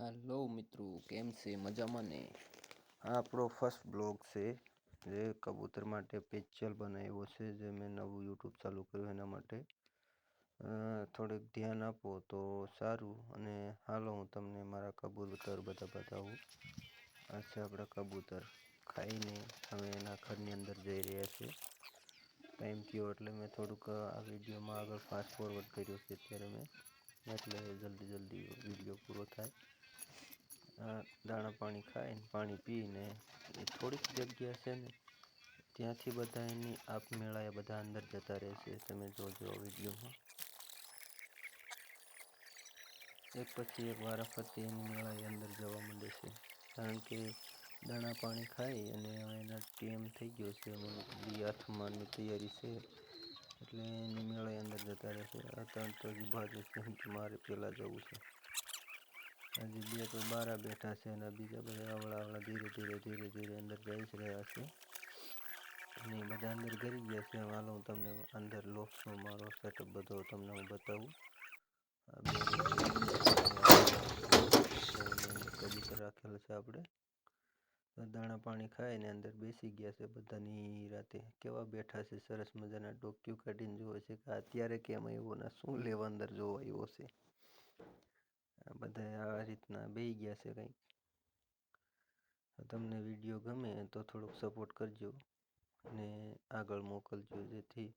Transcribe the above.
Hello મિત્રો, કેમ છે? મજામાં ને? આ આપણો ફર્સ્ટ બ્લોગ છે જે કબૂતર માટે સ્પેશિયલ બનાવ્યો છે, જે મેં નવું યુટ્યુબ ચાલુ કર્યું એના માટે. થોડુંક ધ્યાન આપો તો સારું. અને હાલો હું તમને મારા કબૂતર બધા બતાવું. આ છે આપણા કબૂતર, ખાઈને હવે એના ઘરની અંદર જઈ રહ્યા છે. ટાઈમ થયો એટલે મેં થોડુંક આ વિડીયોમાં આગળ ફાસ્ટ ફોરવર્ડ કર્યો છે અત્યારે મેં, એટલે જલ્દી વિડીયો પૂરો થાય. દાણા પાણી ખાઈને પાણી પીને એ થોડીક જગ્યા છે ને ત્યાંથી બધા એની આપમેળા બધા અંદર જતા રહેશે. તમે જોજો વિડીયોમાં, એક પછી એક વારાફરતી એની મેળા અંદર જવા માંડે છે, કારણ કે દાણા પાણી ખાઈ અને હવે એના ટાઈમ થઈ ગયો છે અને બધી આથમવાની તૈયારી છે, એટલે એની મેળા અંદર જતા રહેશે. આ ત્રણ તો હજી બહાર છે, મારે પહેલાં જવું છે. હજી બે તો બારા બેઠા છે અને બીજા બધા આવડા ધીરે અંદર જઈ જ રહ્યા છે અને બધા અંદર ગરી ગયા છે. હાલો હું તમને અંદર લોફ્ટનો મારો સેટઅપ બધો તમને હું બતાવું. આ બે અંદર કબૂતર રાખેલા છે આપણે. દાણા પાણી ખાઈને અંદર બેસી ગયા છે બધાની રાતે. કેવા બેઠા છે, સરસ મજાના ડોક્યુ કાઢીને જોવે છે કે અત્યારે કેમ આવ્યો ને શું લેવા અંદર જોવા આવ્યો છે. બધા આ રીતના બેસી ગયા છે કંઈક. તમને વિડીયો ગમે તો થોડુંક સપોર્ટ કરજો અને આગળ મોકલજો, જેથી